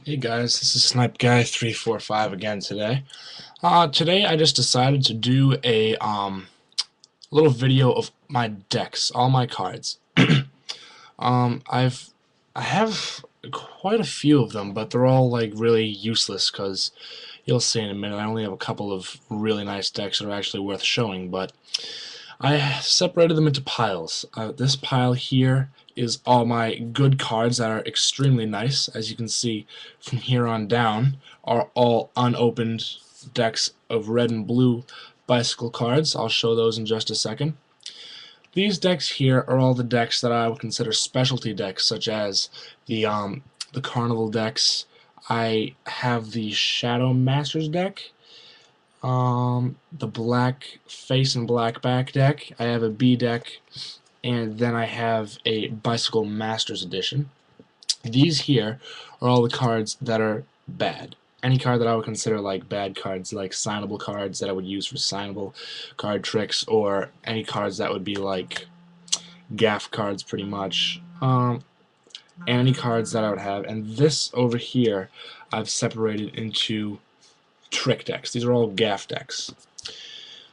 Hey guys, this is snypeguy345 again today. Today I just decided to do a little video of my decks, all my cards. Um, I've I have quite a few of them, but they're all like really useless because you'll see in a minute. I only have a couple of really nice decks that are actually worth showing, but I separated them into piles. This pile here is all my good cards that are extremely nice. As you can see, from here on down are all unopened decks of red and blue bicycle cards. I'll show those in just a second. These decks here are all the decks that I would consider specialty decks, such as the Carnival decks. I have the Shadow Masters deck, the black face and black back deck. I have a B deck, and then I have a Bicycle Masters edition. These here are all the cards that are bad. Any card that I would consider like bad cards, like signable cards that I would use for signable card tricks, or any cards that would be like gaff cards pretty much. And any cards that I would have. And this over here I've separated into trick decks. These are all gaff decks.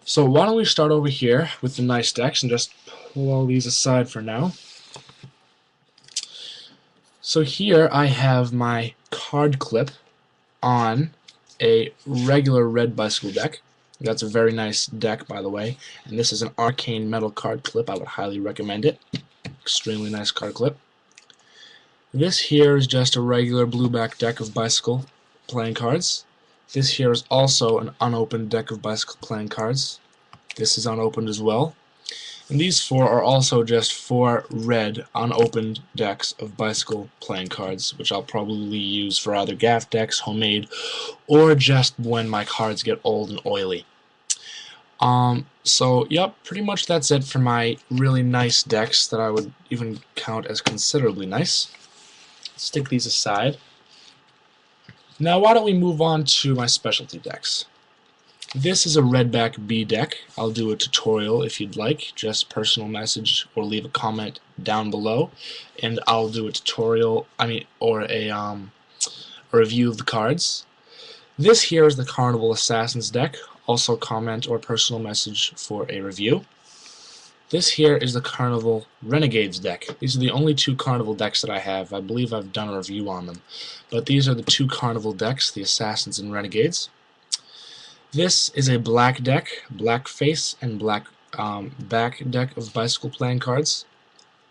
So why don't we start over here with the nice decks and just pull all these aside for now. So here I have my card clip on a regular red bicycle deck. That's a very nice deck, by the way. And this is an arcane metal card clip. I would highly recommend it. Extremely nice card clip. This here is just a regular blueback deck of bicycle playing cards. This here is also an unopened deck of bicycle playing cards. This is unopened as well. And these four are also just four red unopened decks of bicycle playing cards, which I'll probably use for either gaff decks, homemade, or just when my cards get old and oily. So yep, pretty much that's it for my really nice decks that I would even count as considerably nice. Stick these aside. Now why don't we move on to my specialty decks. This is a redback B deck. I'll do a tutorial if you'd like. Just personal message or leave a comment down below, and I'll do a tutorial. Or a review of the cards. This here is the Carnival Assassins deck. Also comment or personal message for a review. This here is the Carnival Renegades deck. These are the only two Carnival decks that I have. I believe I've done a review on them. But these are the two Carnival decks, the Assassins and Renegades. This is a black deck, black face and black back deck of bicycle playing cards.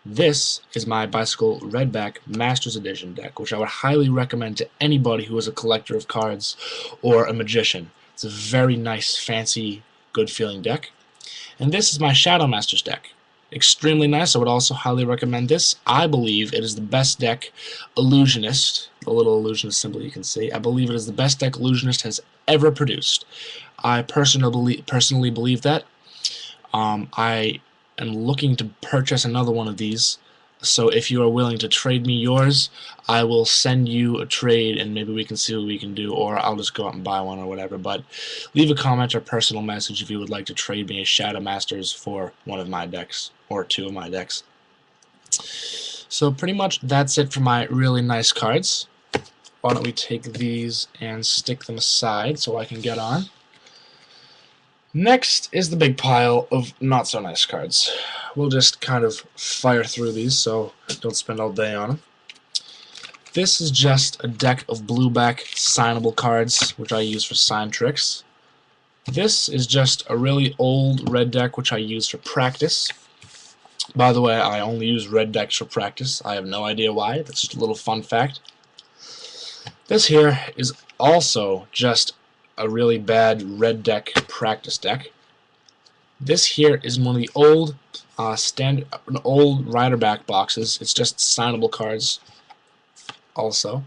This is my Bicycle Redback Masters Edition deck, which I would highly recommend to anybody who is a collector of cards or a magician. It's a very nice, fancy, good-feeling deck. And this is my Shadow Masters deck. Extremely nice. I would also highly recommend this. I believe it is the best deck Illusionist, the little Illusionist symbol you can see, I believe it is the best deck Illusionist has ever produced. I personally believe that. I am looking to purchase another one of these, so if you are willing to trade me yours, I will send you a trade and maybe we can see what we can do, or I'll just go out and buy one or whatever. But leave a comment or personal message if you would like to trade me a Shadow Masters for one of my decks, or two of my decks. So pretty much that's it for my really nice cards. Why don't we take these and stick them aside so I can get on. Next is the big pile of not so nice cards. We'll just kind of fire through these so don't spend all day on them. This is just a deck of blueback signable cards which I use for sign tricks. This is just a really old red deck which I use for practice. By the way, I only use red decks for practice. I have no idea why. That's just a little fun fact. This here is also just a really bad red deck practice deck. This here is one of the old old rider back boxes. It's just signable cards also.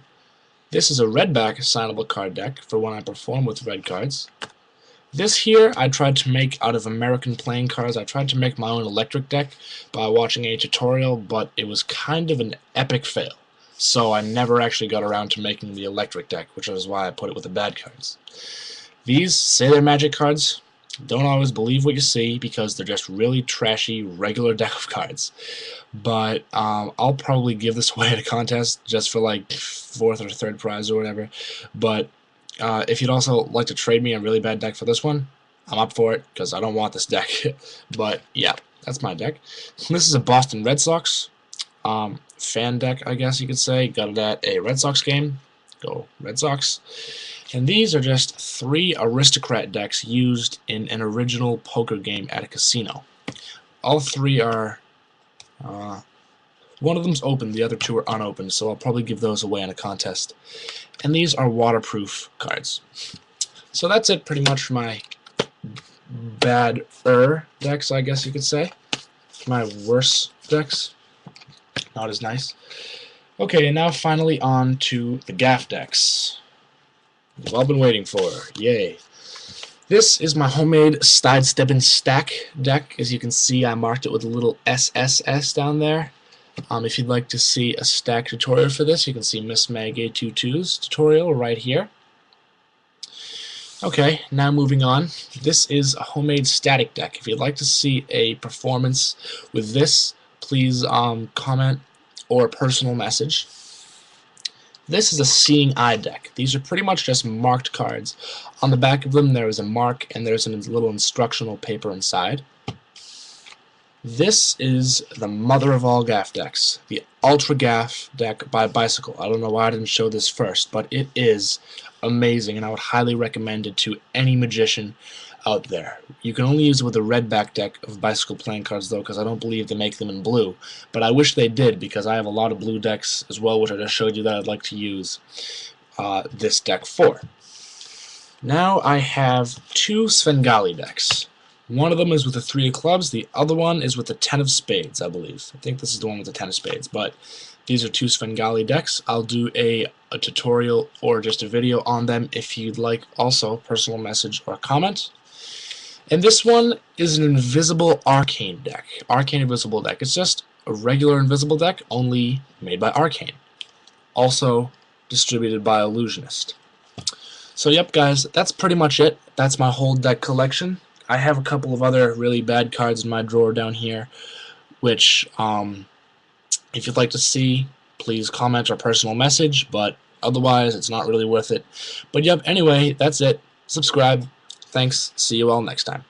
This is a red back signable card deck for when I perform with red cards. This here I tried to make out of American playing cards. I tried to make my own electric deck by watching a tutorial, but it was kind of an epic fail. So I never actually got around to making the electric deck, which is why I put it with the bad cards. These say they're magic cards. Don't always believe what you see because they're just really trashy regular deck of cards. But I'll probably give this away at a contest just for like 4th or 3rd prize or whatever. But if you'd also like to trade me a really bad deck for this one, I'm up for it because I don't want this deck. But yeah, that's my deck. This is a Boston Red Sox fan deck, I guess you could say. Got it at a Red Sox game. Go Red Sox. And these are just 3 aristocrat decks used in an original poker game at a casino. All 3 are, one of them's open, the other 2 are unopened, so I'll probably give those away in a contest. And these are waterproof cards. So that's it pretty much for my bad-er decks, I guess you could say. My worse decks. Not as nice. Okay, and now finally on to the gaff decks. We've all been waiting for. Yay. This is my homemade Sidesteppin' Stack deck. As you can see, I marked it with a little SSS down there. If you'd like to see a stack tutorial for this, you can see Miss Mag822's tutorial right here. Okay, now moving on. This is a homemade static deck. If you'd like to see a performance with this, please comment or personal message. This is a Seeing Eye deck. These are pretty much just marked cards. On the back of them there is a mark and there's a little instructional paper inside. This is the mother of all gaff decks, the Ultra Gaff deck by Bicycle. I don't know why I didn't show this first, but it is amazing and I would highly recommend it to any magician out there. You can only use it with a red back deck of Bicycle playing cards though, because I don't believe they make them in blue. But I wish they did, because I have a lot of blue decks as well, which I just showed you that I'd like to use this deck for. Now I have 2 Svengali decks. One of them is with the 3 of clubs, the other one is with the 10 of spades, I believe. I think this is the one with the 10 of spades, but these are 2 Svengali decks. I'll do a tutorial or just a video on them if you'd like, also personal message or comment. And this one is an invisible arcane deck. Arcane invisible deck. It's just a regular invisible deck, only made by Arcane. Also distributed by Illusionist. So yep guys, that's pretty much it. That's my whole deck collection. I have a couple of other really bad cards in my drawer down here, which if you'd like to see, please comment or personal message, but otherwise it's not really worth it. But yep, anyway, that's it. Subscribe. Thanks. See you all next time.